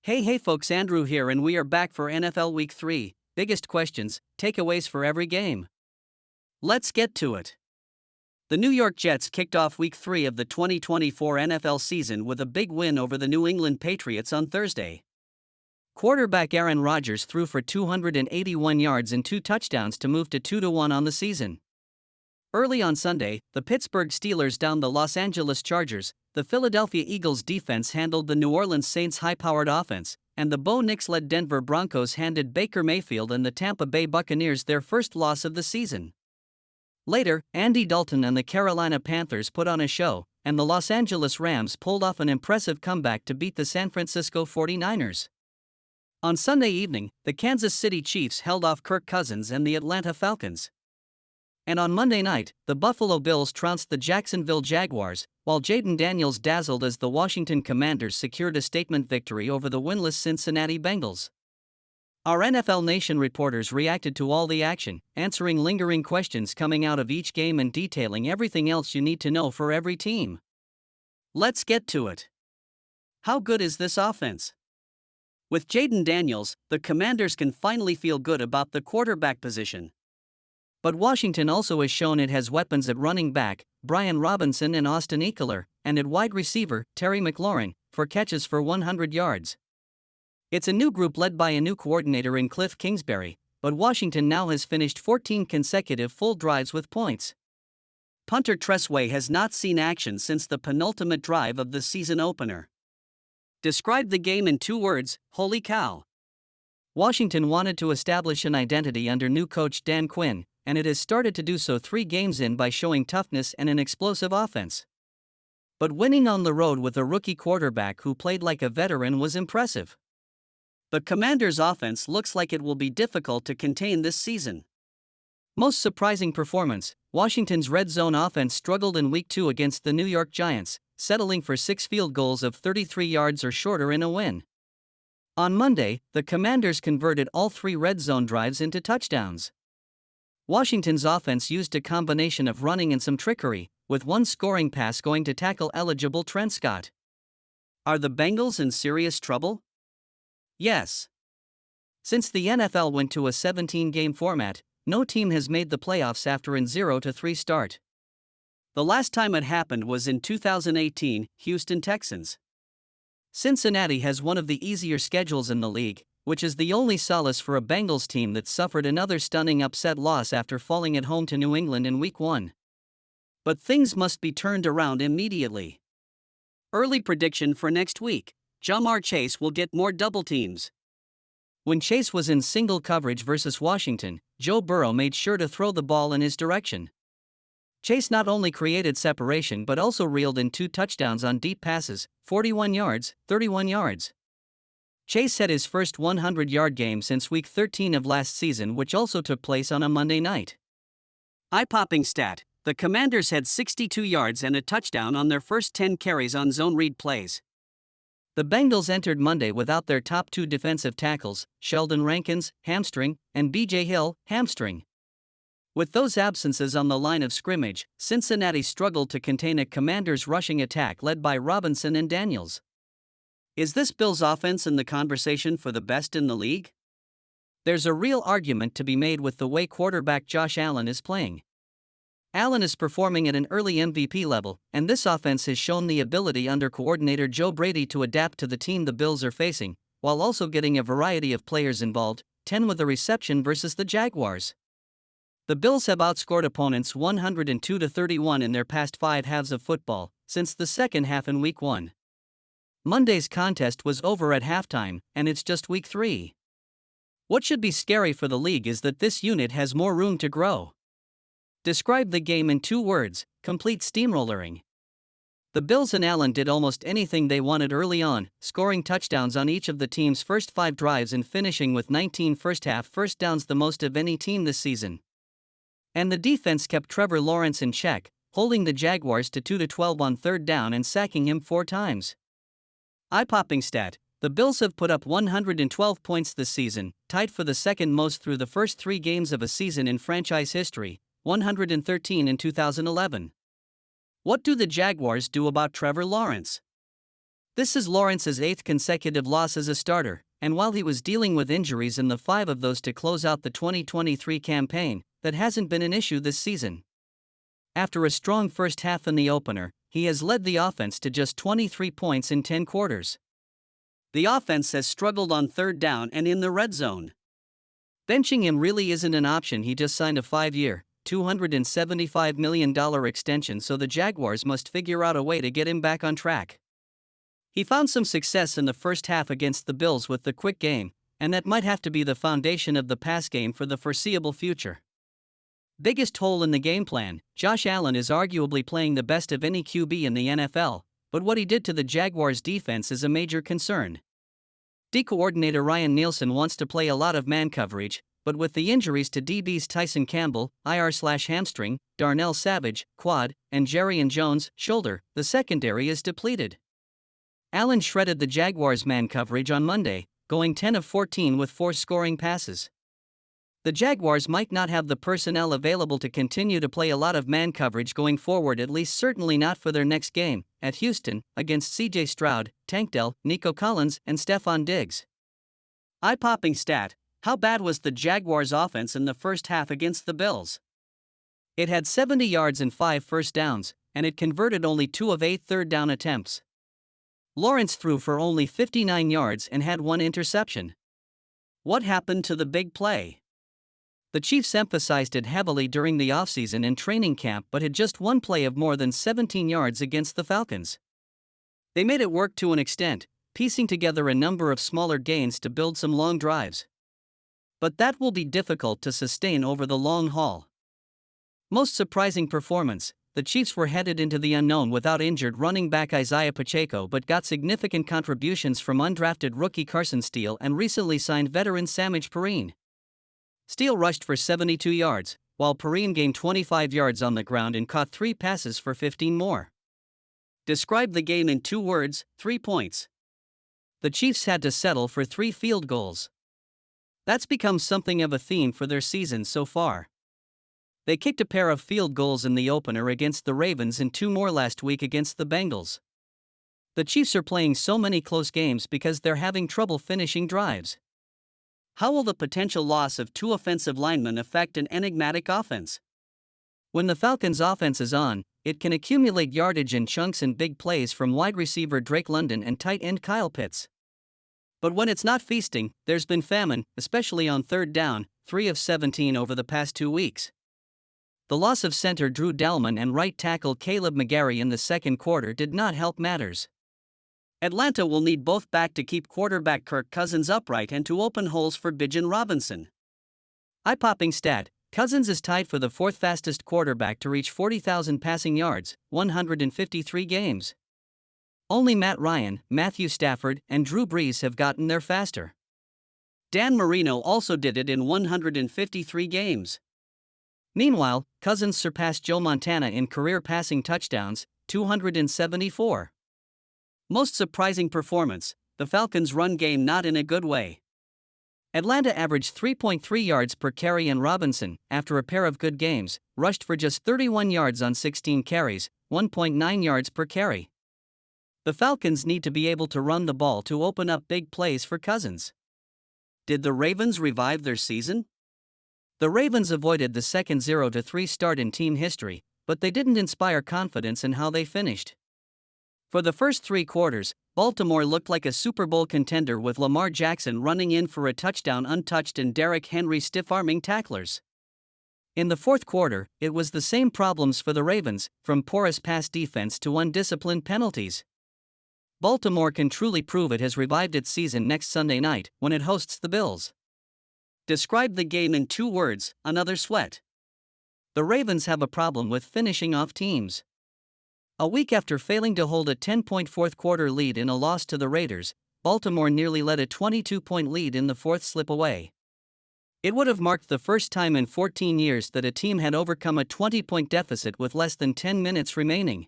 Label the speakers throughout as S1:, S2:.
S1: Hey folks, Andrew here, and we are back for NFL Week 3. Biggest questions, takeaways for every game. Let's get to it. The New York Jets kicked off Week 3 of the 2024 NFL season with a big win over the New England Patriots on Thursday. Quarterback Aaron Rodgers threw for 281 yards and 2 touchdowns to move to 2-1 on the season. Early on Sunday, the Pittsburgh Steelers downed the Los Angeles Chargers, the Philadelphia Eagles defense handled the New Orleans Saints high-powered offense, and the Bo Nix-led Denver Broncos handed Baker Mayfield and the Tampa Bay Buccaneers their first loss of the season. Later, Andy Dalton and the Carolina Panthers put on a show, and the Los Angeles Rams pulled off an impressive comeback to beat the San Francisco 49ers. On Sunday evening, the Kansas City Chiefs held off Kirk Cousins and the Atlanta Falcons. And on Monday night, the Buffalo Bills trounced the Jacksonville Jaguars, while Jaden Daniels dazzled as the Washington Commanders secured a statement victory over the winless Cincinnati Bengals. Our NFL Nation reporters reacted to all the action, answering lingering questions coming out of each game and detailing everything else you need to know for every team. Let's get to it. How good is this offense? With Jaden Daniels, the Commanders can finally feel good about the quarterback position. But Washington also has shown it has weapons at running back, Brian Robinson and Austin Ekeler, and at wide receiver, Terry McLaurin, for catches for 100 yards. It's a new group led by a new coordinator in Cliff Kingsbury, but Washington now has finished 14 consecutive full drives with points. Punter Tressway has not seen action since the penultimate drive of the season opener. Described the game in 2 words: holy cow. Washington wanted to establish an identity under new coach Dan Quinn, and it has started to do so 3 games in by showing toughness and an explosive offense. But winning on the road with a rookie quarterback who played like a veteran was impressive. The Commanders' offense looks like it will be difficult to contain this season. Most surprising performance, Washington's red zone offense struggled in Week 2 against the New York Giants, settling for 6 field goals of 33 yards or shorter in a win. On Monday, the Commanders converted all 3 red zone drives into touchdowns. Washington's offense used a combination of running and some trickery, with 1 scoring pass going to tackle-eligible Trent Scott. Are the Bengals in serious trouble? Yes. Since the NFL went to a 17-game format, no team has made the playoffs after a 0-3 start. The last time it happened was in 2018, Houston Texans. Cincinnati has one of the easier schedules in the league, which is the only solace for a Bengals team that suffered another stunning upset loss after falling at home to New England in Week 1. But things must be turned around immediately. Early prediction for next week: Ja'Marr Chase will get more double teams. When Chase was in single coverage versus Washington, Joe Burrow made sure to throw the ball in his direction. Chase not only created separation but also reeled in 2 touchdowns on deep passes, 41 yards, 31 yards. Chase had his first 100-yard game since Week 13 of last season, which also took place on a Monday night. Eye-popping stat: the Commanders had 62 yards and a touchdown on their first 10 carries on zone read plays. The Bengals entered Monday without their top 2 defensive tackles, Sheldon Rankins, hamstring, and B.J. Hill, hamstring. With those absences on the line of scrimmage, Cincinnati struggled to contain a Commanders' rushing attack led by Robinson and Daniels. Is this Bills offense in the conversation for the best in the league? There's a real argument to be made with the way quarterback Josh Allen is playing. Allen is performing at an early MVP level, and this offense has shown the ability under coordinator Joe Brady to adapt to the team the Bills are facing, while also getting a variety of players involved, 10 with a reception versus the Jaguars. The Bills have outscored opponents 102-31 in their past 5 halves of football, since the second half in Week 1. Monday's contest was over at halftime, and it's just Week 3. What should be scary for the league is that this unit has more room to grow. Describe the game in 2 words: complete steamrollering. The Bills and Allen did almost anything they wanted early on, scoring touchdowns on each of the team's first 5 drives and finishing with 19 first-half first downs, the most of any team this season. And the defense kept Trevor Lawrence in check, holding the Jaguars to 2-12 on 3rd down and sacking him 4 times. Eye-popping stat: the Bills have put up 112 points this season, tied for the second most through the first 3 games of a season in franchise history, 113 in 2011. What do the Jaguars do about Trevor Lawrence? This is Lawrence's 8th consecutive loss as a starter, and while he was dealing with injuries in the 5 of those to close out the 2023 campaign, that hasn't been an issue this season. After a strong first half in the opener, he has led the offense to just 23 points in 10 quarters. The offense has struggled on third down and in the red zone. Benching him really isn't an option. He just signed a 5-year, $275 million extension, so the Jaguars must figure out a way to get him back on track. He found some success in the first half against the Bills with the quick game, and that might have to be the foundation of the pass game for the foreseeable future. Biggest hole in the game plan: Josh Allen is arguably playing the best of any QB in the NFL, but what he did to the Jaguars' defense is a major concern. D coordinator Ryan Nielsen wants to play a lot of man coverage, but with the injuries to DBs Tyson Campbell, IR/hamstring, Darnell Savage, quad, and Jerry Jones, shoulder, the secondary is depleted. Allen shredded the Jaguars' man coverage on Monday, going 10 of 14 with 4 scoring passes. The Jaguars might not have the personnel available to continue to play a lot of man coverage going forward, at least certainly not for their next game, at Houston, against C.J. Stroud, Tank Dell, Nico Collins, and Stephon Diggs. Eye-popping stat: how bad was the Jaguars' offense in the first half against the Bills? It had 70 yards and 5 first downs, and it converted only 2 of 8 third down attempts. Lawrence threw for only 59 yards and had 1 interception. What happened to the big play? The Chiefs emphasized it heavily during the offseason and training camp, but had just 1 play of more than 17 yards against the Falcons. They made it work to an extent, piecing together a number of smaller gains to build some long drives. But that will be difficult to sustain over the long haul. Most surprising performance: the Chiefs were headed into the unknown without injured running back Isaiah Pacheco, but got significant contributions from undrafted rookie Carson Steele and recently signed veteran Samaje Perine. Steele rushed for 72 yards, while Perine gained 25 yards on the ground and caught 3 passes for 15 more. Describe the game in 2 words: 3 points. The Chiefs had to settle for 3 field goals. That's become something of a theme for their season so far. They kicked a pair of field goals in the opener against the Ravens and 2 more last week against the Bengals. The Chiefs are playing so many close games because they're having trouble finishing drives. How will the potential loss of 2 offensive linemen affect an enigmatic offense? When the Falcons' offense is on, it can accumulate yardage in chunks and big plays from wide receiver Drake London and tight end K.L.P. But when it's not feasting, there's been famine, especially on third down, 3 of 17 over the past 2 weeks. The loss of center Drew Dalman and right tackle Caleb McGarry in the second quarter did not help matters. Atlanta will need both back to keep quarterback Kirk Cousins upright and to open holes for Bijan Robinson. Eye-popping stat: Cousins is tied for the 4th fastest quarterback to reach 40,000 passing yards, 153 games. Only Matt Ryan, Matthew Stafford, and Drew Brees have gotten there faster. Dan Marino also did it in 153 games. Meanwhile, Cousins surpassed Joe Montana in career passing touchdowns, 274. Most surprising performance: the Falcons' run game not in a good way. Atlanta averaged 3.3 yards per carry, and Robinson, after a pair of good games, rushed for just 31 yards on 16 carries, 1.9 yards per carry. The Falcons need to be able to run the ball to open up big plays for Cousins. Did the Ravens revive their season? The Ravens avoided the second 0-3 start in team history, but they didn't inspire confidence in how they finished. For the first 3 quarters, Baltimore looked like a Super Bowl contender with Lamar Jackson running in for a touchdown untouched and Derrick Henry stiff-arming tacklers. In the fourth quarter, it was the same problems for the Ravens, from porous pass defense to undisciplined penalties. Baltimore can truly prove it has revived its season next Sunday night, when it hosts the Bills. Describe the game in 2 words: another sweat. The Ravens have a problem with finishing off teams. A week after failing to hold a 10-point fourth-quarter lead in a loss to the Raiders, Baltimore nearly let a 22-point lead in the fourth slip away. It would have marked the first time in 14 years that a team had overcome a 20-point deficit with less than 10 minutes remaining.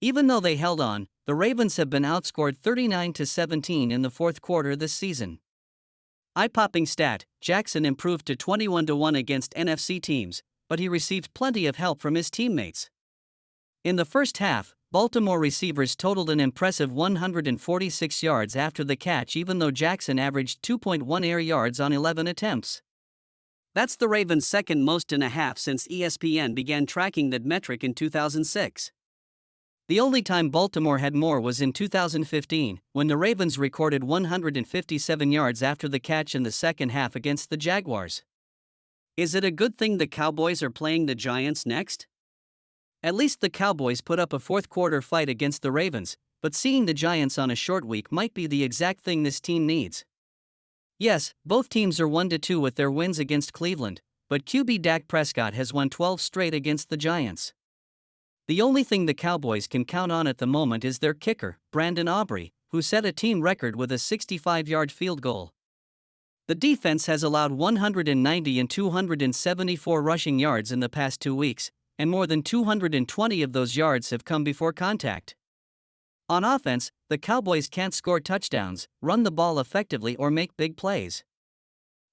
S1: Even though they held on, the Ravens have been outscored 39-17 in the fourth quarter this season. Eye-popping stat: Jackson improved to 21-1 against NFC teams, but he received plenty of help from his teammates. In the first half, Baltimore receivers totaled an impressive 146 yards after the catch, even though Jackson averaged 2.1 air yards on 11 attempts. That's the Ravens' second most in a half since ESPN began tracking that metric in 2006. The only time Baltimore had more was in 2015, when the Ravens recorded 157 yards after the catch in the second half against the Jaguars. Is it a good thing the Cowboys are playing the Giants next? At least the Cowboys put up a fourth-quarter fight against the Ravens, but seeing the Giants on a short week might be the exact thing this team needs. Yes, both teams are 1-2 with their wins against Cleveland, but QB Dak Prescott has won 12 straight against the Giants. The only thing the Cowboys can count on at the moment is their kicker, Brandon Aubrey, who set a team record with a 65-yard field goal. The defense has allowed 190 and 274 rushing yards in the past 2 weeks, and more than 220 of those yards have come before contact. On offense, the Cowboys can't score touchdowns, run the ball effectively, or make big plays.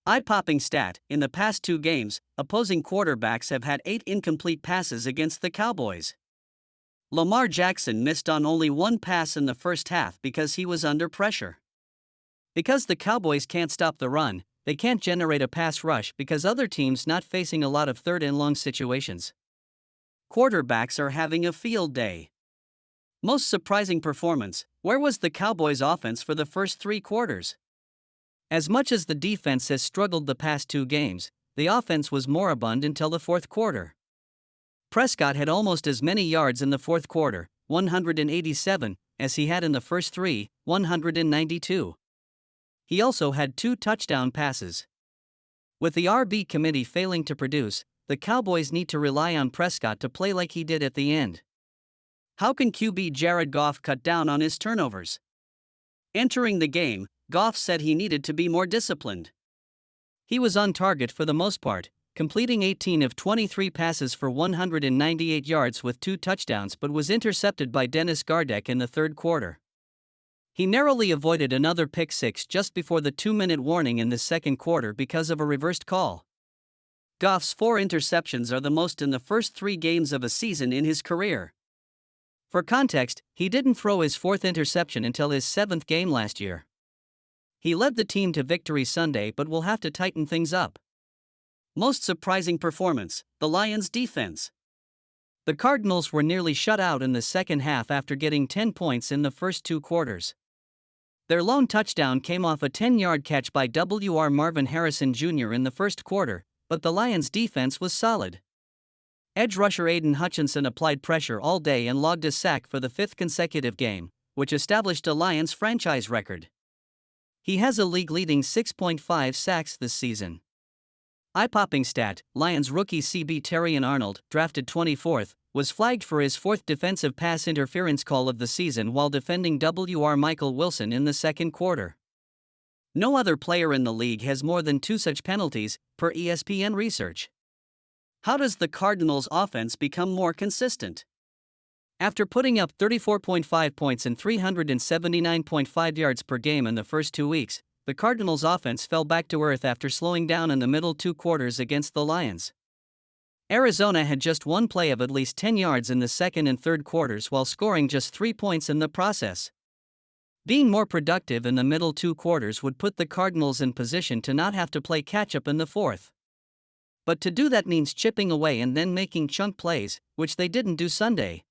S1: Eye-popping stat: in the past 2 games, opposing quarterbacks have had 8 incomplete passes against the Cowboys. Lamar Jackson missed on only 1 pass in the first half because he was under pressure. Because the Cowboys can't stop the run, they can't generate a pass rush because other teams not facing a lot of third and long situations. Quarterbacks are having a field day. Most surprising performance: where was the Cowboys' offense for the first 3 quarters? As much as the defense has struggled the past 2 games, the offense was moribund until the fourth quarter. Prescott had almost as many yards in the fourth quarter, 187, as he had in the first 3, 192. He also had 2 touchdown passes. With the RB committee failing to produce, the Cowboys need to rely on Prescott to play like he did at the end. How can QB Jared Goff cut down on his turnovers? Entering the game, Goff said he needed to be more disciplined. He was on target for the most part, completing 18 of 23 passes for 198 yards with 2 touchdowns, but was intercepted by Dennis Gardeck in the third quarter. He narrowly avoided another pick six just before the 2-minute warning in the second quarter because of a reversed call. Goff's 4 interceptions are the most in the first 3 games of a season in his career. For context, he didn't throw his 4th interception until his 7th game last year. He led the team to victory Sunday but will have to tighten things up. Most surprising performance: the Lions' defense. The Cardinals were nearly shut out in the second half after getting 10 points in the first 2 quarters. Their lone touchdown came off a 10-yard catch by Marvin Harrison Jr. in the first quarter, but the Lions' defense was solid. Edge rusher Aiden Hutchinson applied pressure all day and logged a sack for the 5th consecutive game, which established a Lions franchise record. He has a league-leading 6.5 sacks this season. Eye-popping stat: Lions rookie CB Terrion Arnold, drafted 24th, was flagged for his 4th defensive pass interference call of the season while defending Michael Wilson in the second quarter. No other player in the league has more than 2 such penalties, per ESPN research. How does the Cardinals' offense become more consistent? After putting up 34.5 points and 379.5 yards per game in the first 2 weeks, the Cardinals' offense fell back to earth after slowing down in the middle 2 quarters against the Lions. Arizona had just 1 play of at least 10 yards in the second and third quarters while scoring just 3 points in the process. Being more productive in the middle 2 quarters would put the Cardinals in position to not have to play catch-up in the fourth. But to do that means chipping away and then making chunk plays, which they didn't do Sunday.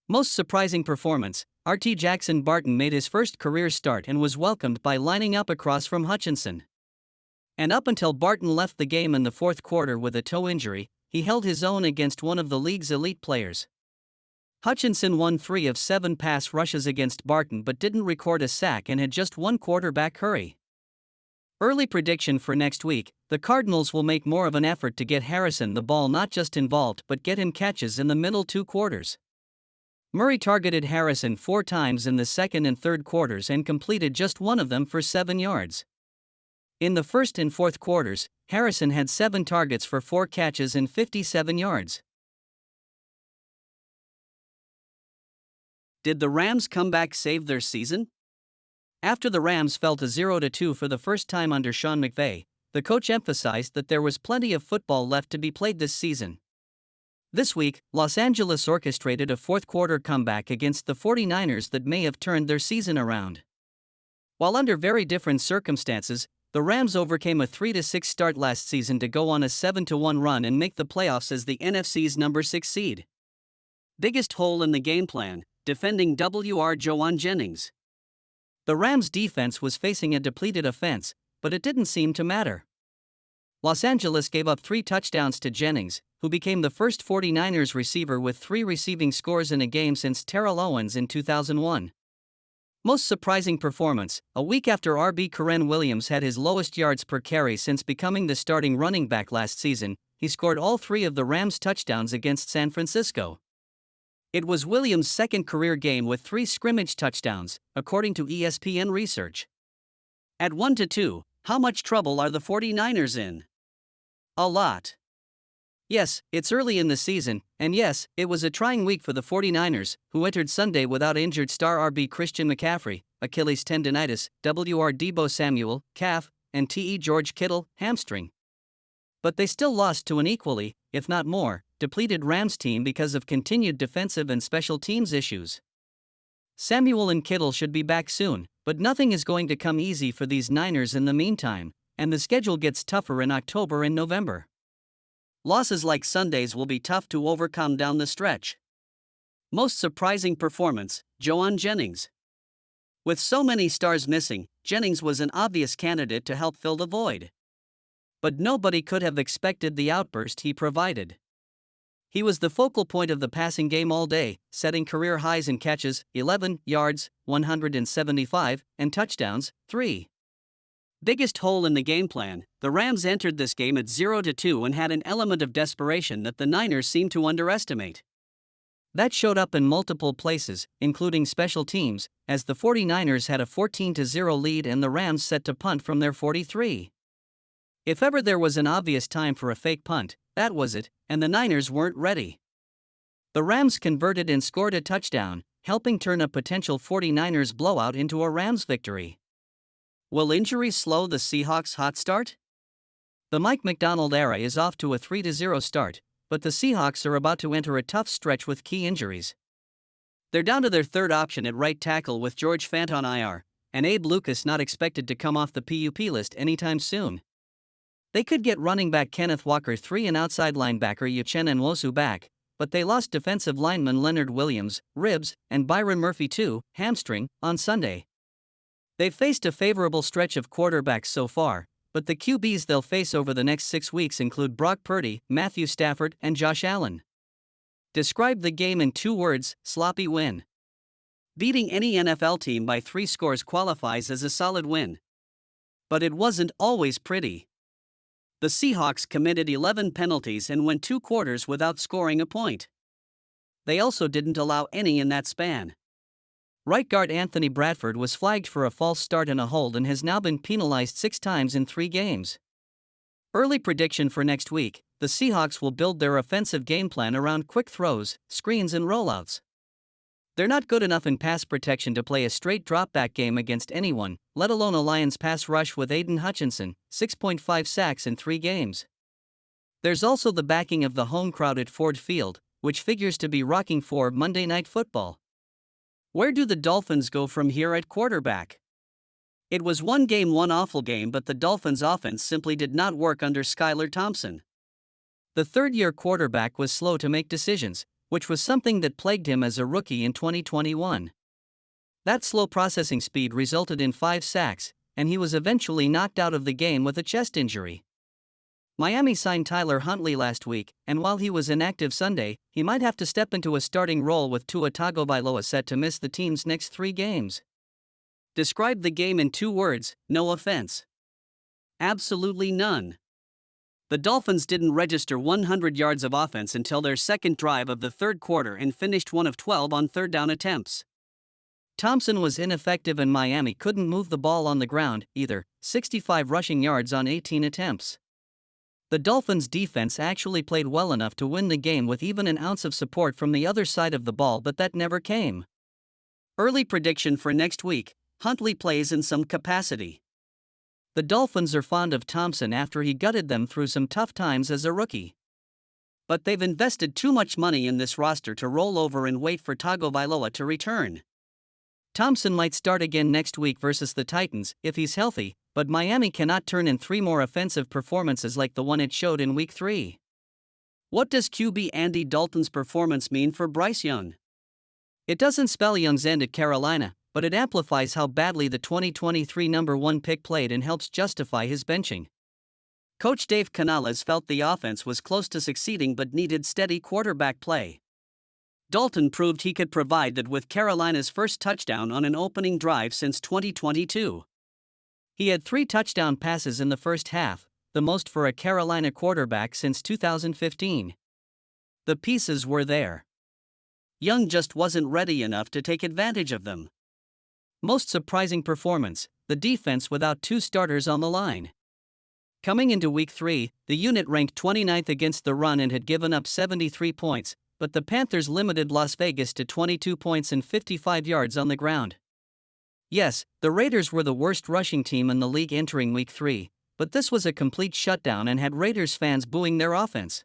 S1: Most surprising performance: RT Jackson Barton made his first career start and was welcomed by lining up across from Hutchinson. And up until Barton left the game in the fourth quarter with a toe injury, he held his own against one of the league's elite players. Hutchinson won 3 of 7 pass rushes against Barton but didn't record a sack and had just 1 quarterback hurry. Early prediction for next week: the Cardinals will make more of an effort to get Harrison the ball not just involved but get him catches in the middle 2 quarters. Murray targeted Harrison 4 times in the second and third quarters and completed just 1 of them for 7 yards. In the first and fourth quarters, Harrison had 7 targets for 4 catches and 57 yards. Did the Rams' comeback save their season? After the Rams fell to 0-2 for the first time under Sean McVay, the coach emphasized that there was plenty of football left to be played this season. This week, Los Angeles orchestrated a fourth-quarter comeback against the 49ers that may have turned their season around. While under very different circumstances, the Rams overcame a 3-6 start last season to go on a 7-1 run and make the playoffs as the NFC's number 6 seed. Biggest hole in the game plan, defending WR Joan Jennings. The Rams' defense was facing a depleted offense, but it didn't seem to matter. Los Angeles gave up 3 touchdowns to Jennings, who became the first 49ers receiver with 3 receiving scores in a game since Terrell Owens in 2001. Most surprising performance, a week after RB Karen Williams had his lowest yards per carry since becoming the starting running back last season, he scored all 3 of the Rams' touchdowns against San Francisco. It was Williams' second career game with 3 scrimmage touchdowns, according to ESPN research. At 1-2, how much trouble are the 49ers in? A lot. Yes, it's early in the season, and yes, it was a trying week for the 49ers, who entered Sunday without injured star RB Christian McCaffrey, Achilles tendonitis, WR Deebo Samuel, calf, and TE George Kittle, hamstring. But they still lost to an equally, if not more, depleted Rams team because of continued defensive and special teams issues. Samuel and Kittle should be back soon, but nothing is going to come easy for these Niners in the meantime, and the schedule gets tougher in October and November. Losses like Sunday's will be tough to overcome down the stretch. Most surprising performance, Joan Jennings. With so many stars missing, Jennings was an obvious candidate to help fill the void. But nobody could have expected the outburst he provided. He was the focal point of the passing game all day, setting career highs in catches, 11 yards, 175, and touchdowns, 3. Biggest hole in the game plan, the Rams entered this game at 0-2 and had an element of desperation that the Niners seemed to underestimate. That showed up in multiple places, including special teams, as the 49ers had a 14-0 lead and the Rams set to punt from their 43. If ever there was an obvious time for a fake punt, that was it, and the Niners weren't ready. The Rams converted and scored a touchdown, helping turn a potential 49ers blowout into a Rams victory. Will injuries slow the Seahawks' hot start? The Mike Macdonald era is off to a 3-0 start, but the Seahawks are about to enter a tough stretch with key injuries. They're down to their third option at right tackle with George Fant on IR, and Abe Lucas not expected to come off the PUP list anytime soon. They could get running back Kenneth Walker 3 and outside linebacker Uchenna Nwosu back, but they lost defensive lineman Leonard Williams, ribs, and Byron Murphy 2, hamstring, on Sunday. They've faced a favorable stretch of quarterbacks so far, but the QBs they'll face over the next 6 weeks include Brock Purdy, Matthew Stafford, and Josh Allen. Describe the game in 2 words: sloppy win. Beating any NFL team by 3 scores qualifies as a solid win. But it wasn't always pretty. The Seahawks committed 11 penalties and went 2 quarters without scoring a point. They also didn't allow any in that span. Right guard Anthony Bradford was flagged for a false start and a hold and has now been penalized 6 times in 3 games. Early prediction for next week, the Seahawks will build their offensive game plan around quick throws, screens and rollouts. They're not good enough in pass protection to play a straight drop-back game against anyone, let alone a Lions pass rush with Aiden Hutchinson, 6.5 sacks in 3 games. There's also the backing of the home crowd at Ford Field, which figures to be rocking for Monday Night Football. Where do the Dolphins go from here at quarterback? It was one awful game, but the Dolphins' offense simply did not work under Skylar Thompson. The third-year quarterback was slow to make decisions, which was something that plagued him as a rookie in 2021. That slow processing speed resulted in 5 sacks, and he was eventually knocked out of the game with a chest injury. Miami signed Tyler Huntley last week, and while he was inactive Sunday, he might have to step into a starting role with Tua Tagovailoa set to miss the team's next 3 games. Describe the game in 2 words: no offense. Absolutely none. The Dolphins didn't register 100 yards of offense until their second drive of the third quarter and finished 1 of 12 on third down attempts. Thompson was ineffective and Miami couldn't move the ball on the ground either, 65 rushing yards on 18 attempts. The Dolphins' defense actually played well enough to win the game with even an ounce of support from the other side of the ball, but that never came. Early prediction for next week: Huntley plays in some capacity. The Dolphins are fond of Thompson after he gutted them through some tough times as a rookie. But they've invested too much money in this roster to roll over and wait for Tagovailoa to return. Thompson might start again next week versus the Titans if he's healthy, but Miami cannot turn in 3 more offensive performances like the one it showed in Week 3. What does QB Andy Dalton's performance mean for Bryce Young? It doesn't spell Young's end at Carolina, but it amplifies how badly the 2023 number 1 pick played and helps justify his benching. Coach Dave Canales felt the offense was close to succeeding but needed steady quarterback play. Dalton proved he could provide that with Carolina's first touchdown on an opening drive since 2022. He had 3 touchdown passes in the first half, the most for a Carolina quarterback since 2015. The pieces were there. Young just wasn't ready enough to take advantage of them. Most surprising performance, the defense without 2 starters on the line. Coming into Week 3, the unit ranked 29th against the run and had given up 73 points, but the Panthers limited Las Vegas to 22 points and 55 yards on the ground. Yes, the Raiders were the worst rushing team in the league entering Week 3, but this was a complete shutdown and had Raiders fans booing their offense.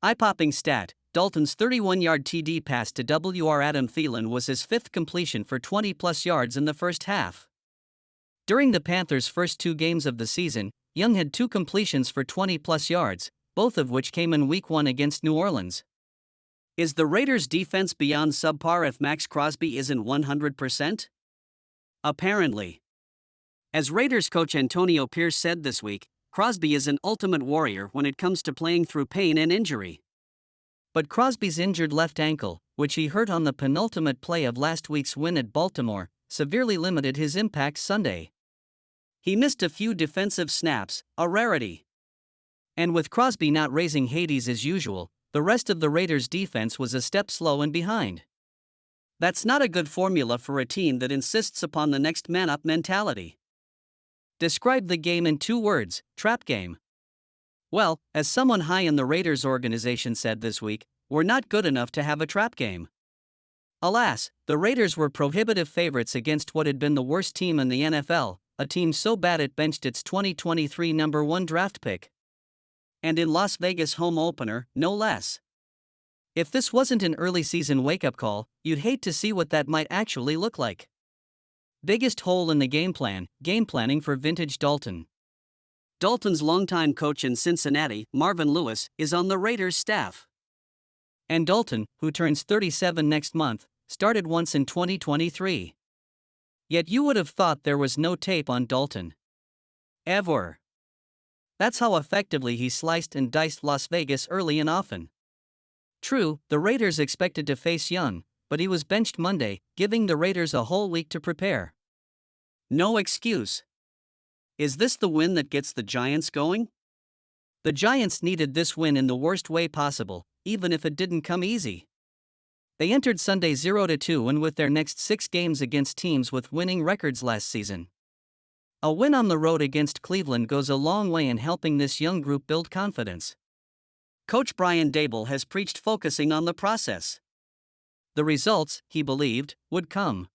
S1: Eye-popping stat, Dalton's 31-yard TD pass to Wr. Adam Thielen was his 5th completion for 20-plus yards in the first half. During the Panthers' first 2 games of the season, Young had 2 completions for 20-plus yards, both of which came in Week 1 against New Orleans. Is the Raiders' defense beyond subpar if Max Crosby isn't 100%? Apparently. As Raiders coach Antonio Pierce said this week, Crosby is an ultimate warrior when it comes to playing through pain and injury. But Crosby's injured left ankle, which he hurt on the penultimate play of last week's win at Baltimore, severely limited his impact Sunday. He missed a few defensive snaps, a rarity. And with Crosby not raising Hades as usual, the rest of the Raiders' defense was a step slow and behind. That's not a good formula for a team that insists upon the next man-up mentality. Describe the game in 2 words, trap game. Well, as someone high in the Raiders organization said this week, we're not good enough to have a trap game. Alas, the Raiders were prohibitive favorites against what had been the worst team in the NFL, a team so bad it benched its 2023 number 1 draft pick. And in Las Vegas home opener, no less. If this wasn't an early season wake-up call, you'd hate to see what that might actually look like. Biggest hole in the game planning for vintage Dalton. Dalton's longtime coach in Cincinnati, Marvin Lewis, is on the Raiders staff. And Dalton, who turns 37 next month, started once in 2023. Yet you would have thought there was no tape on Dalton. Ever. That's how effectively he sliced and diced Las Vegas early and often. True, the Raiders expected to face Young, but he was benched Monday, giving the Raiders a whole week to prepare. No excuse. Is this the win that gets the Giants going? The Giants needed this win in the worst way possible, even if it didn't come easy. They entered Sunday 0-2 and with their next 6 games against teams with winning records last season. A win on the road against Cleveland goes a long way in helping this young group build confidence. Coach Brian Daboll has preached focusing on the process. The results, he believed, would come.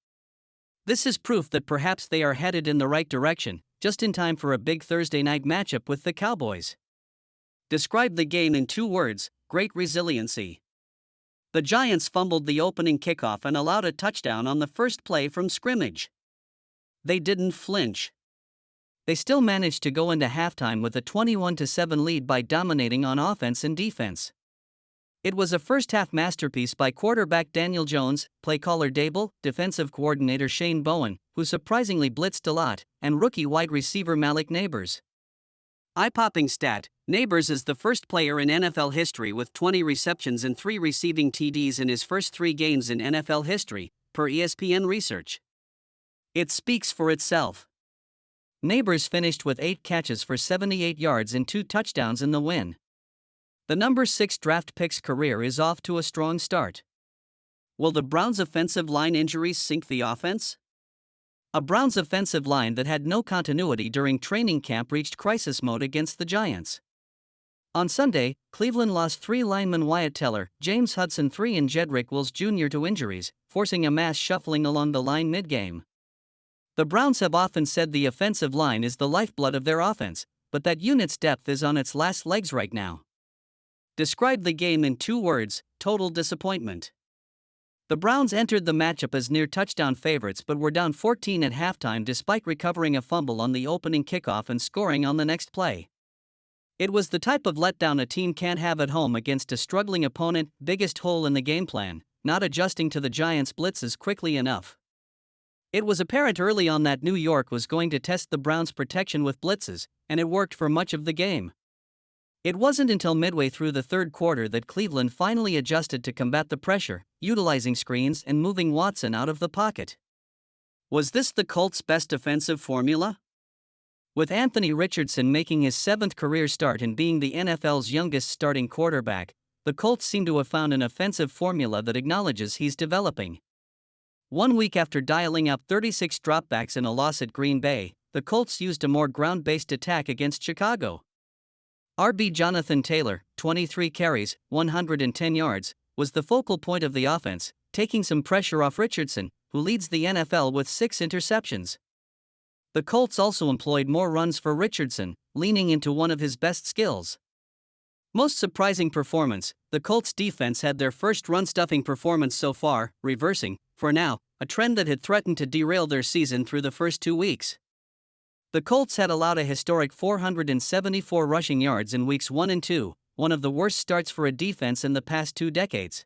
S1: This is proof that perhaps they are headed in the right direction, just in time for a big Thursday night matchup with the Cowboys. Describe the game in 2 words, great resiliency. The Giants fumbled the opening kickoff and allowed a touchdown on the first play from scrimmage. They didn't flinch. They still managed to go into halftime with a 21-7 lead by dominating on offense and defense. It was a first-half masterpiece by quarterback Daniel Jones, play caller Daboll, defensive coordinator Shane Bowen, who surprisingly blitzed a lot, and rookie wide receiver Malik Nabers. Eye-popping stat, Nabers is the first player in NFL history with 20 receptions and 3 receiving TDs in his first 3 games in NFL history, per ESPN research. It speaks for itself. Nabers finished with 8 catches for 78 yards and 2 touchdowns in the win. The number 6 draft pick's career is off to a strong start. Will the Browns' offensive line injuries sink the offense? A Browns offensive line that had no continuity during training camp reached crisis mode against the Giants. On Sunday, Cleveland lost 3 linemen Wyatt Teller, James Hudson III and Jedrick Wills Jr. to injuries, forcing a mass shuffling along the line mid-game. The Browns have often said the offensive line is the lifeblood of their offense, but that unit's depth is on its last legs right now. Describe the game in 2 words: total disappointment. The Browns entered the matchup as near touchdown favorites but were down 14 at halftime despite recovering a fumble on the opening kickoff and scoring on the next play. It was the type of letdown a team can't have at home against a struggling opponent. Biggest hole in the game plan: not adjusting to the Giants' blitzes quickly enough. It was apparent early on that New York was going to test the Browns' protection with blitzes, and it worked for much of the game. It wasn't until midway through the third quarter that Cleveland finally adjusted to combat the pressure, utilizing screens and moving Watson out of the pocket. Was this the Colts' best offensive formula? With Anthony Richardson making his 7th career start and being the NFL's youngest starting quarterback, the Colts seem to have found an offensive formula that acknowledges he's developing. 1 week after dialing up 36 dropbacks in a loss at Green Bay, the Colts used a more ground-based attack against Chicago. RB Jonathan Taylor, 23 carries, 110 yards, was the focal point of the offense, taking some pressure off Richardson, who leads the NFL with 6 interceptions. The Colts also employed more runs for Richardson, leaning into one of his best skills. Most surprising performance: the Colts defense had their first run-stuffing performance so far, reversing, for now, a trend that had threatened to derail their season through the first 2 weeks. The Colts had allowed a historic 474 rushing yards in weeks 1 and 2, one of the worst starts for a defense in the past 2 decades.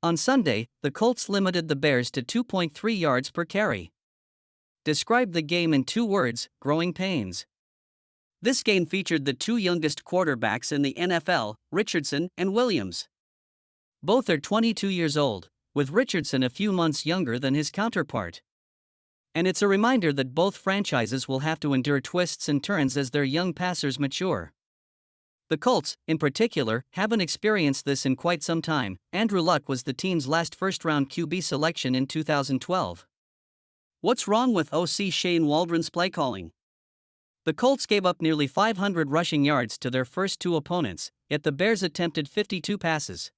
S1: On Sunday, the Colts limited the Bears to 2.3 yards per carry. Describe the game in 2 words: growing pains. This game featured the 2 youngest quarterbacks in the NFL, Richardson and Williams. Both are 22 years old, with Richardson a few months younger than his counterpart. And it's a reminder that both franchises will have to endure twists and turns as their young passers mature. The Colts, in particular, haven't experienced this in quite some time. Andrew Luck was the team's last first-round QB selection in 2012. What's wrong with OC Shane Waldron's play calling? The Colts gave up nearly 500 rushing yards to their first 2 opponents, yet the Bears attempted 52 passes.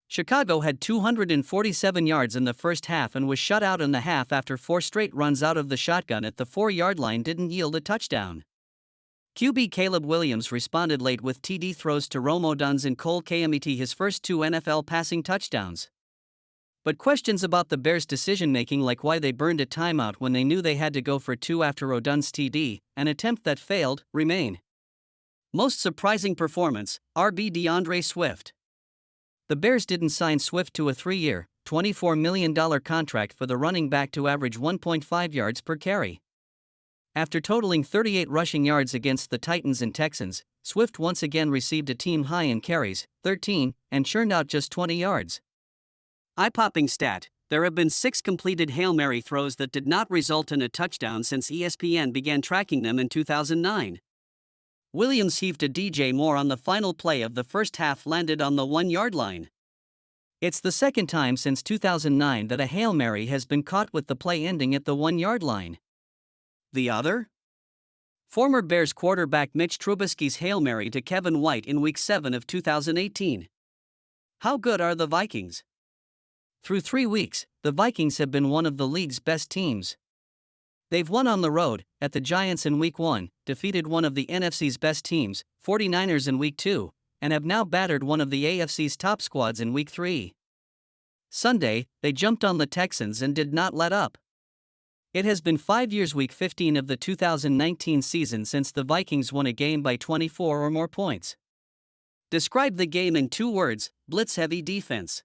S1: Chicago had 247 yards in the first half and was shut out in the half after 4 straight runs out of the shotgun at the 4-yard line didn't yield a touchdown. QB Caleb Williams responded late with TD throws to Rome Odunze and Cole Kmet, his first 2 NFL passing touchdowns. But questions about the Bears' decision-making, like why they burned a timeout when they knew they had to go for 2 after Odunze TD, an attempt that failed, remain. Most surprising performance: RB DeAndre Swift. The Bears didn't sign Swift to a 3-year, $24 million contract for the running back to average 1.5 yards per carry. After totaling 38 rushing yards against the Titans and Texans, Swift once again received a team high in carries, 13, and churned out just 20 yards. Eye-popping stat: there have been 6 completed Hail Mary throws that did not result in a touchdown since ESPN began tracking them in 2009. Williams heaved to DJ Moore on the final play of the first half, landed on the 1-yard line. It's the second time since 2009 that a Hail Mary has been caught with the play ending at the 1-yard line. The other? Former Bears quarterback Mitch Trubisky's Hail Mary to Kevin White in Week 7 of 2018. How good are the Vikings? Through 3 weeks, the Vikings have been one of the league's best teams. They've won on the road, at the Giants in Week 1, defeated one of the NFC's best teams, 49ers in Week 2, and have now battered one of the AFC's top squads in Week 3. Sunday, they jumped on the Texans and did not let up. It has been 5 years, Week 15 of the 2019 season, since the Vikings won a game by 24 or more points. Describe the game in 2 words: blitz-heavy defense.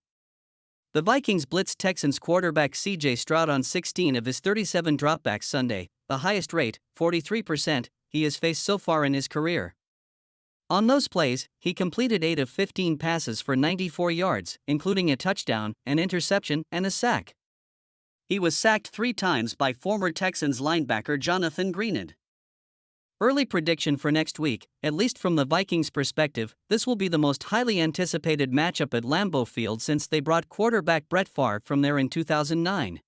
S1: The Vikings blitzed Texans quarterback C.J. Stroud on 16 of his 37 dropbacks Sunday, the highest rate, 43%, he has faced so far in his career. On those plays, he completed 8 of 15 passes for 94 yards, including a touchdown, an interception, and a sack. He was sacked 3 times by former Texans linebacker Jonathan Greenard. Early prediction for next week: at least from the Vikings' perspective, this will be the most highly anticipated matchup at Lambeau Field since they brought quarterback Brett Favre from there in 2009.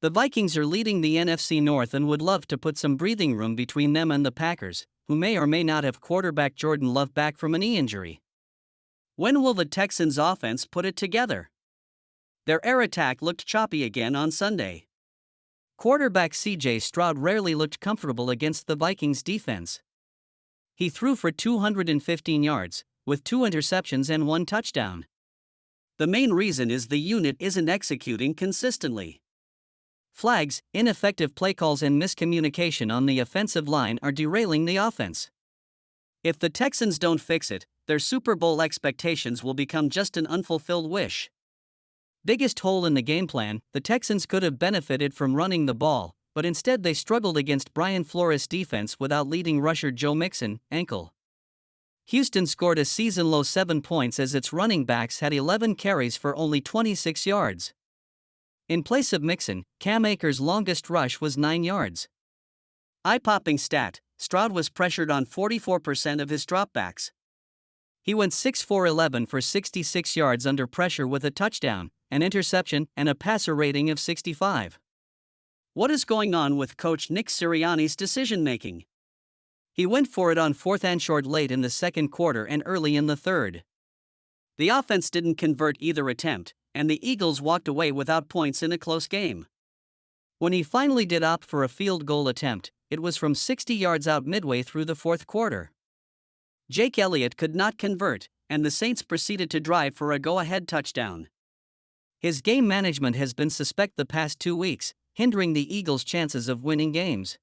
S1: The Vikings are leading the NFC North and would love to put some breathing room between them and the Packers, who may or may not have quarterback Jordan Love back from a knee injury. When will the Texans' offense put it together? Their air attack looked choppy again on Sunday. Quarterback C.J. Stroud rarely looked comfortable against the Vikings defense. He threw for 215 yards, with 2 interceptions and 1 touchdown. The main reason is the unit isn't executing consistently. Flags, ineffective play calls, and miscommunication on the offensive line are derailing the offense. If the Texans don't fix it, their Super Bowl expectations will become just an unfulfilled wish. Biggest hole in the game plan: the Texans could have benefited from running the ball, but instead they struggled against Brian Flores' defense without leading rusher Joe Mixon, ankle. Houston scored a season-low 7 points as its running backs had 11 carries for only 26 yards. In place of Mixon, Cam Akers' longest rush was 9 yards. Eye-popping stat: Stroud was pressured on 44% of his dropbacks. He went 6-for-11 for 66 yards under pressure with a touchdown, an interception, and a passer rating of 65. What is going on with coach Nick Sirianni's decision-making? He went for it on 4th and short late in the second quarter and early in the third. The offense didn't convert either attempt, and the Eagles walked away without points in a close game. When he finally did opt for a field goal attempt, it was from 60 yards out midway through the fourth quarter. Jake Elliott could not convert, and the Saints proceeded to drive for a go-ahead touchdown. His game management has been suspect the past 2 weeks, hindering the Eagles' chances of winning games.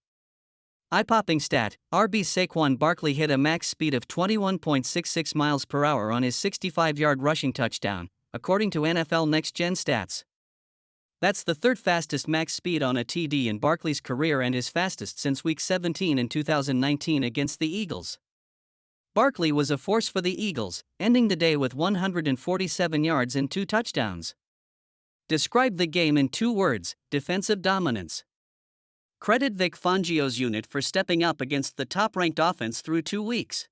S1: Eye-popping stat: RB Saquon Barkley hit a max speed of 21.66 miles per hour on his 65-yard rushing touchdown, according to NFL Next Gen Stats. That's the third fastest max speed on a TD in Barkley's career and his fastest since Week 17 in 2019 against the Eagles. Barkley was a force for the Eagles, ending the day with 147 yards and 2 touchdowns. Describe the game in 2 words: defensive dominance. Credit Vic Fangio's unit for stepping up against the top-ranked offense through 2 weeks.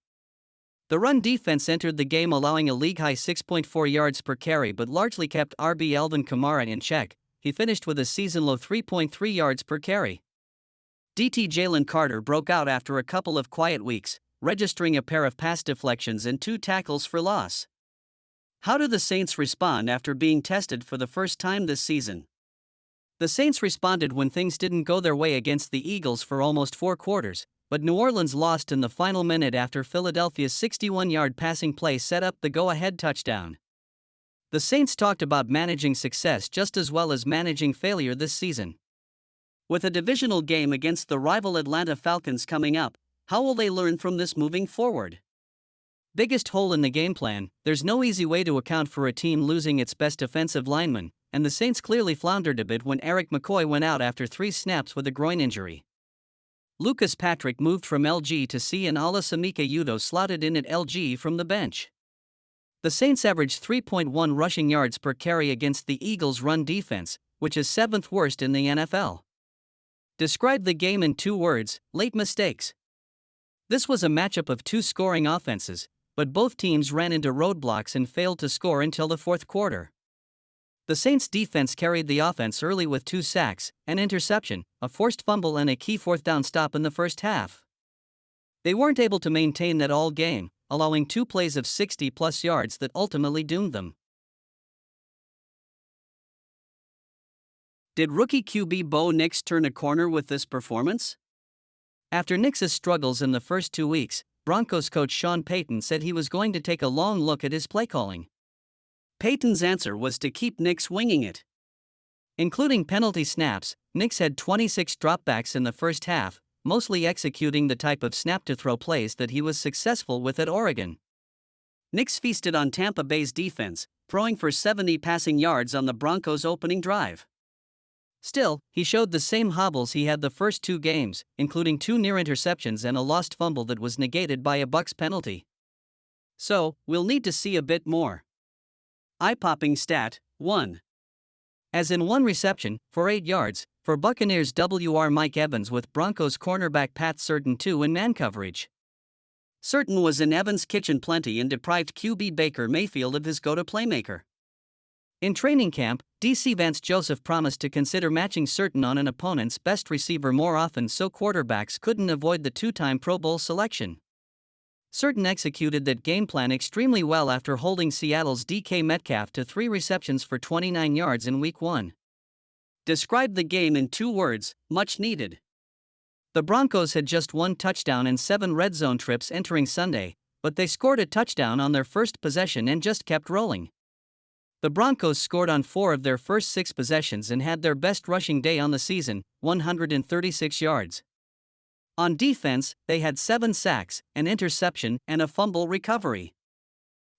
S1: The run defense entered the game allowing a league-high 6.4 yards per carry but largely kept RB Alvin Kamara in check. He finished with a season-low 3.3 yards per carry. DT Jalen Carter broke out after a couple of quiet weeks, registering a pair of pass deflections and 2 tackles for loss. How do the Saints respond after being tested for the first time this season? The Saints responded when things didn't go their way against the Eagles for almost 4 quarters, but New Orleans lost in the final minute after Philadelphia's 61-yard passing play set up the go-ahead touchdown. The Saints talked about managing success just as well as managing failure this season. With a divisional game against the rival Atlanta Falcons coming up, how will they learn from this moving forward? Biggest hole in the game plan: there's no easy way to account for a team losing its best offensive lineman, and the Saints clearly floundered a bit when Eric McCoy went out after 3 snaps with a groin injury. Lucas Patrick moved from LG to C and Olasamika Udoh slotted in at LG from the bench. The Saints averaged 3.1 rushing yards per carry against the Eagles' run defense, which is 7th worst in the NFL. Describe the game in 2 words: late mistakes. This was a matchup of 2 scoring offenses, but both teams ran into roadblocks and failed to score until the fourth quarter. The Saints' defense carried the offense early with 2 sacks, an interception, a forced fumble, and a key 4th down stop in the first half. They weren't able to maintain that all game, allowing 2 plays of 60-plus yards that ultimately doomed them. Did rookie QB Bo Nix turn a corner with this performance? After Nix's struggles in the first 2 weeks, Broncos coach Sean Payton said he was going to take a long look at his play calling. Payton's answer was to keep Nix winging it. Including penalty snaps, Nix had 26 dropbacks in the first half, mostly executing the type of snap-to-throw plays that he was successful with at Oregon. Nix feasted on Tampa Bay's defense, throwing for 70 passing yards on the Broncos' opening drive. Still, he showed the same hobbles he had the first 2 games, including 2 near interceptions and a lost fumble that was negated by a Bucs penalty. So, we'll need to see a bit more. Eye-popping stat: 1. As in 1 reception, for 8 yards, for Buccaneers WR Mike Evans with Broncos cornerback Pat Surtain 2 in man coverage. Surtain was in Evans' kitchen plenty and deprived QB Baker Mayfield of his go-to playmaker. In training camp, DC Vance Joseph promised to consider matching Surtain on an opponent's best receiver more often so quarterbacks couldn't avoid the 2-time Pro Bowl selection. Surtain executed that game plan extremely well after holding Seattle's DK Metcalf to 3 receptions for 29 yards in Week 1. Describe the game in 2 words: much needed. The Broncos had just 1 touchdown and 7 red zone trips entering Sunday, but they scored a touchdown on their first possession and just kept rolling. The Broncos scored on 4 of their first 6 possessions and had their best rushing day on the season, 136 yards. On defense, they had 7 sacks, an interception, and a fumble recovery.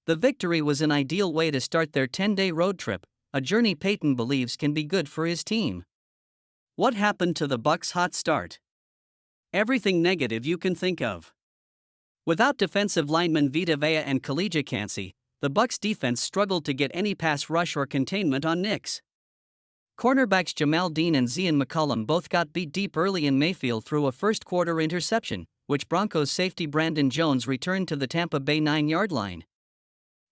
S1: The victory was an ideal way to start their 10-day road trip, a journey Peyton believes can be good for his team. What happened to the Bucs' hot start? Everything negative you can think of. Without defensive linemen Vita Vea and Khalija Kancey, the Bucs' defense struggled to get any pass rush or containment on Nix. Cornerbacks Jamal Dean and Zion McCollum both got beat deep early in Mayfield through a first-quarter interception, which Broncos safety Brandon Jones returned to the Tampa Bay 9-yard line.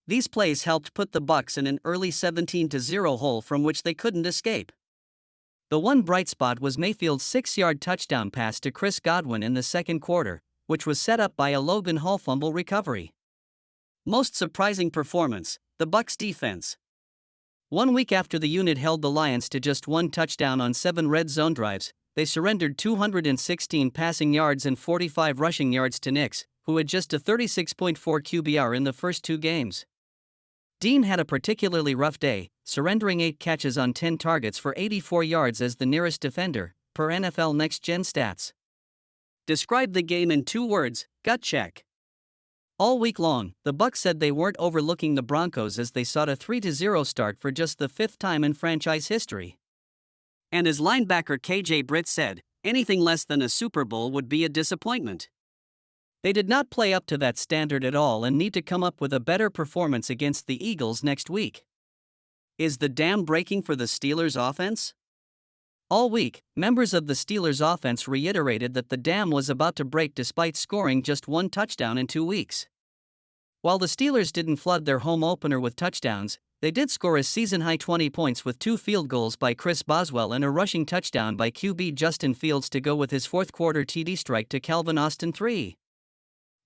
S1: These plays helped put the Bucs in an early 17-0 hole from which they couldn't escape. The one bright spot was Mayfield's 6-yard touchdown pass to Chris Godwin in the second quarter, which was set up by a Logan Hall fumble recovery. Most surprising performance, the Bucs defense. 1 week after the unit held the Lions to just 1 touchdown on 7 red zone drives, they surrendered 216 passing yards and 45 rushing yards to Nix, who had just a 36.4 QBR in the first 2 games. Dean had a particularly rough day, surrendering 8 catches on 10 targets for 84 yards as the nearest defender, per NFL Next Gen Stats. Describe the game in 2 words, gut check. All week long, the Bucs said they weren't overlooking the Broncos as they sought a 3-0 start for just the 5th time in franchise history. And as linebacker KJ Britt said, anything less than a Super Bowl would be a disappointment. They did not play up to that standard at all and need to come up with a better performance against the Eagles next week. Is the dam breaking for the Steelers' offense? All week, members of the Steelers' offense reiterated that the dam was about to break despite scoring just 1 touchdown in 2 weeks. While the Steelers didn't flood their home opener with touchdowns, they did score a season-high 20 points with 2 field goals by Chris Boswell and a rushing touchdown by QB Justin Fields to go with his fourth-quarter TD strike to Calvin Austin 3.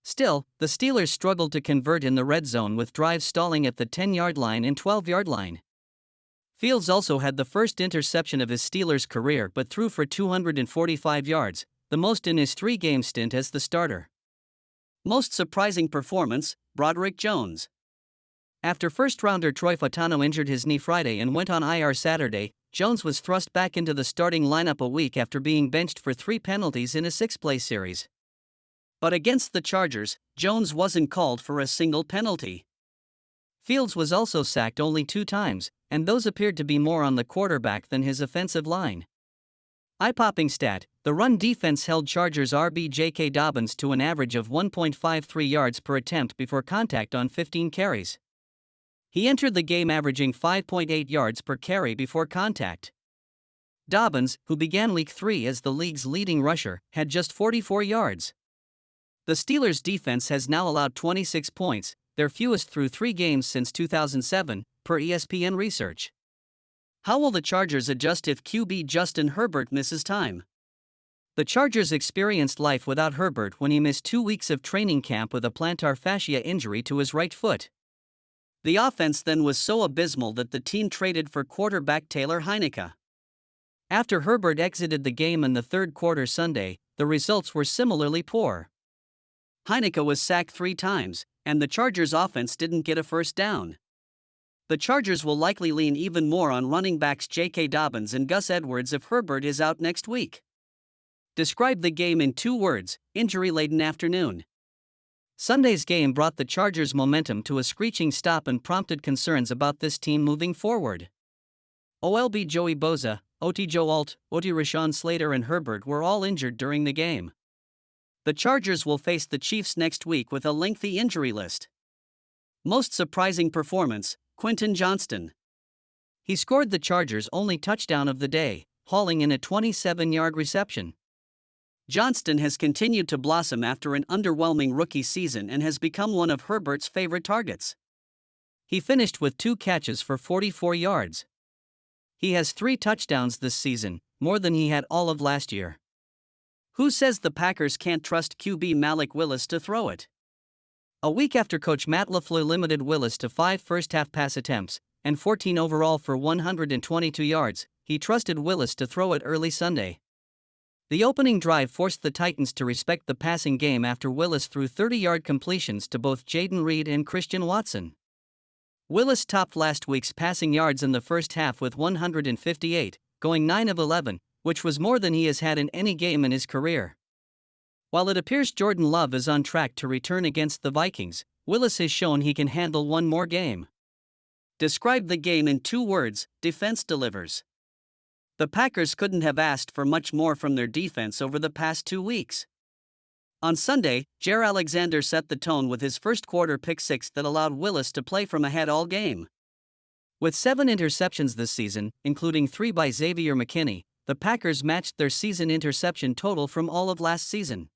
S1: Still, the Steelers struggled to convert in the red zone with drives stalling at the 10-yard line and 12-yard line. Fields also had the first interception of his Steelers' career but threw for 245 yards, the most in his 3-game stint as the starter. Most surprising performance, Broderick Jones. After first-rounder Troy Fautano injured his knee Friday and went on IR Saturday, Jones was thrust back into the starting lineup a week after being benched for 3 penalties in a 6-play series. But against the Chargers, Jones wasn't called for a single penalty. Fields was also sacked only 2 times, and those appeared to be more on the quarterback than his offensive line. Eye-popping stat, the run defense held Chargers RB J.K. Dobbins to an average of 1.53 yards per attempt before contact on 15 carries. He entered the game averaging 5.8 yards per carry before contact. Dobbins, who began Week 3 as the league's leading rusher, had just 44 yards. The Steelers' defense has now allowed 26 points, their fewest through 3 games since 2007, per ESPN research. How will the Chargers adjust if QB Justin Herbert misses time? The Chargers experienced life without Herbert when he missed 2 weeks of training camp with a plantar fascia injury to his right foot. The offense then was so abysmal that the team traded for quarterback Taylor Heinicke. After Herbert exited the game in the third quarter Sunday, the results were similarly poor. Heinicke was sacked 3 times, and the Chargers' offense didn't get a first down. The Chargers will likely lean even more on running backs J.K. Dobbins and Gus Edwards if Herbert is out next week. Describe the game in 2 words, injury-laden afternoon. Sunday's game brought the Chargers' momentum to a screeching stop and prompted concerns about this team moving forward. OLB Joey Bosa, OT Joe Alt, OT Rashawn Slater and Herbert were all injured during the game. The Chargers will face the Chiefs next week with a lengthy injury list. Most surprising performance, Quentin Johnston. He scored the Chargers' only touchdown of the day, hauling in a 27-yard reception. Johnston has continued to blossom after an underwhelming rookie season and has become one of Herbert's favorite targets. He finished with 2 catches for 44 yards. He has 3 touchdowns this season, more than he had all of last year. Who says the Packers can't trust QB Malik Willis to throw it? A week after coach Matt LaFleur limited Willis to 5 first-half pass attempts and 14 overall for 122 yards, he trusted Willis to throw it early Sunday. The opening drive forced the Titans to respect the passing game after Willis threw 30-yard completions to both Jaden Reed and Christian Watson. Willis topped last week's passing yards in the first half with 158, going 9 of 11, which was more than he has had in any game in his career. While it appears Jordan Love is on track to return against the Vikings, Willis has shown he can handle one more game. Describe the game in 2 words: defense delivers. The Packers couldn't have asked for much more from their defense over the past 2 weeks. On Sunday, Jaire Alexander set the tone with his first quarter pick six that allowed Willis to play from ahead all game. With 7 interceptions this season, including 3 by Xavier McKinney, the Packers matched their season interception total from all of last season.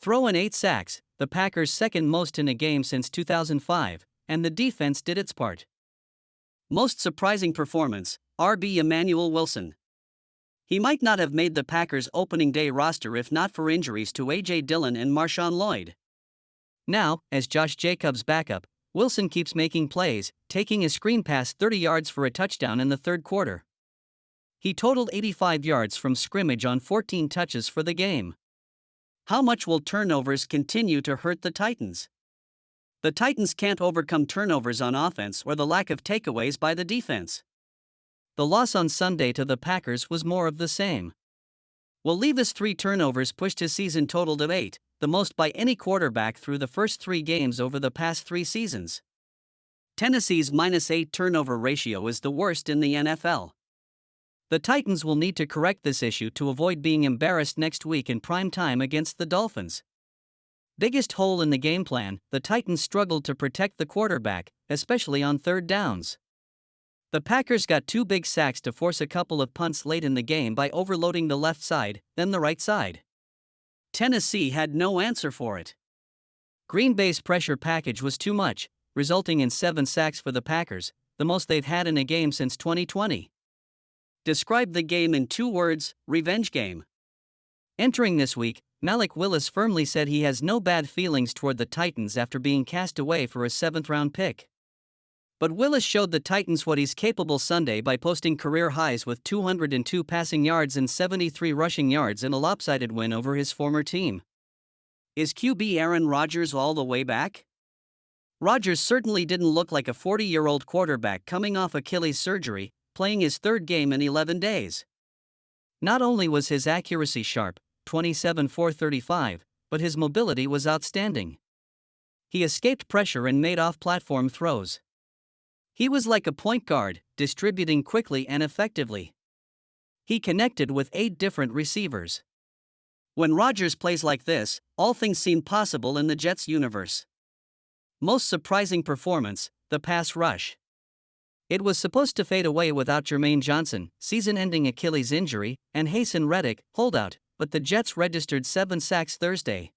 S1: Throw in 8 sacks, the Packers' second most in a game since 2005, and the defense did its part. Most surprising performance, RB Emmanuel Wilson. He might not have made the Packers' opening day roster if not for injuries to A.J. Dillon and Marshawn Lloyd. Now, as Josh Jacobs' backup, Wilson keeps making plays, taking a screen pass 30 yards for a touchdown in the third quarter. He totaled 85 yards from scrimmage on 14 touches for the game. How much will turnovers continue to hurt the Titans? The Titans can't overcome turnovers on offense or the lack of takeaways by the defense. The loss on Sunday to the Packers was more of the same. Will Levis' 3 turnovers pushed his season total to 8, the most by any quarterback through the first 3 games over the past 3 seasons. Tennessee's -8 turnover ratio is the worst in the NFL. The Titans will need to correct this issue to avoid being embarrassed next week in prime time against the Dolphins. Biggest hole in the game plan, the Titans struggled to protect the quarterback, especially on third downs. The Packers got 2 big sacks to force a couple of punts late in the game by overloading the left side, then the right side. Tennessee had no answer for it. Green Bay's pressure package was too much, resulting in 7 sacks for the Packers, the most they've had in a game since 2020. Describe the game in 2 words: revenge game. Entering this week, Malik Willis firmly said he has no bad feelings toward the Titans after being cast away for a 7th-round pick. But Willis showed the Titans what he's capable Sunday by posting career highs with 202 passing yards and 73 rushing yards in a lopsided win over his former team. Is QB Aaron Rodgers all the way back? Rodgers certainly didn't look like a 40-year-old quarterback coming off Achilles surgery, playing his 3rd game in 11 days. Not only was his accuracy sharp, 27-4-35, but his mobility was outstanding. He escaped pressure and made off-platform throws. He was like a point guard, distributing quickly and effectively. He connected with 8 different receivers. When Rodgers plays like this, all things seem possible in the Jets universe. Most surprising performance, the pass rush. It was supposed to fade away without Jermaine Johnson, season-ending Achilles injury, and Haason Reddick, holdout, but the Jets registered 7 sacks Thursday.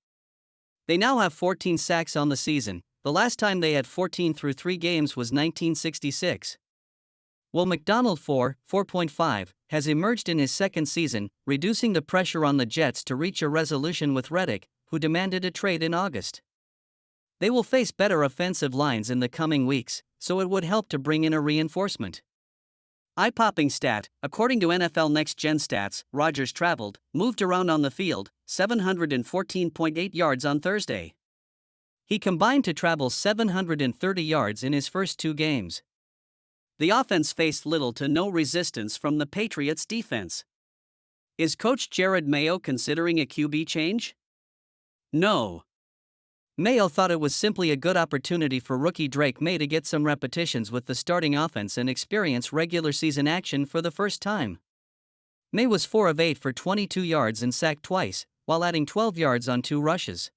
S1: They now have 14 sacks on the season. The last time they had 14 through 3 games was 1966. Will McDonald 4.5, has emerged in his 2nd season, reducing the pressure on the Jets to reach a resolution with Reddick, who demanded a trade in August. They will face better offensive lines in the coming weeks, so it would help to bring in a reinforcement. Eye-popping stat, according to NFL Next Gen Stats, Rodgers traveled, moved around on the field, 714.8 yards on Thursday. He combined to travel 730 yards in his first 2 games. The offense faced little to no resistance from the Patriots' defense. Is Coach Jared Mayo considering a QB change? No. Mayo thought it was simply a good opportunity for rookie Drake May to get some repetitions with the starting offense and experience regular season action for the first time. May was 4 of 8 for 22 yards and sacked twice, while adding 12 yards on 2 rushes.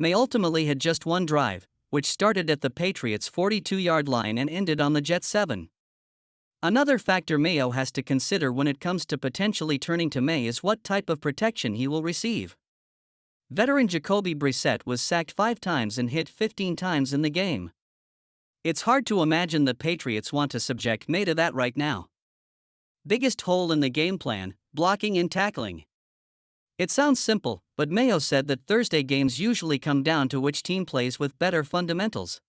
S1: May ultimately had just 1 drive, which started at the Patriots' 42-yard line and ended on the Jets' 7. Another factor Mayo has to consider when it comes to potentially turning to May is what type of protection he will receive. Veteran Jacoby Brissett was sacked 5 times and hit 15 times in the game. It's hard to imagine the Patriots want to subject May to that right now. Biggest hole in the game plan, blocking and tackling. It sounds simple, but Mayo said that Thursday games usually come down to which team plays with better fundamentals.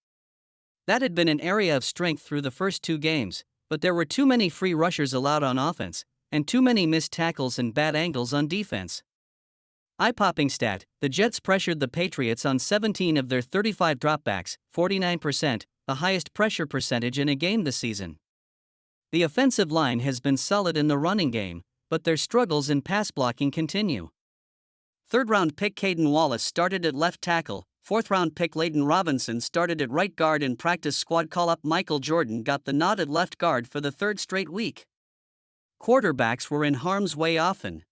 S1: That had been an area of strength through the first 2 games, but there were too many free rushers allowed on offense, and too many missed tackles and bad angles on defense. Eye-popping stat, the Jets pressured the Patriots on 17 of their 35 dropbacks, 49%, the highest pressure percentage in a game this season. The offensive line has been solid in the running game, but their struggles in pass blocking continue. Third-round pick Caden Wallace started at left tackle, fourth-round pick Layden Robinson started at right guard, and practice squad call-up Michael Jordan got the nod at left guard for the third straight week. Quarterbacks were in harm's way often.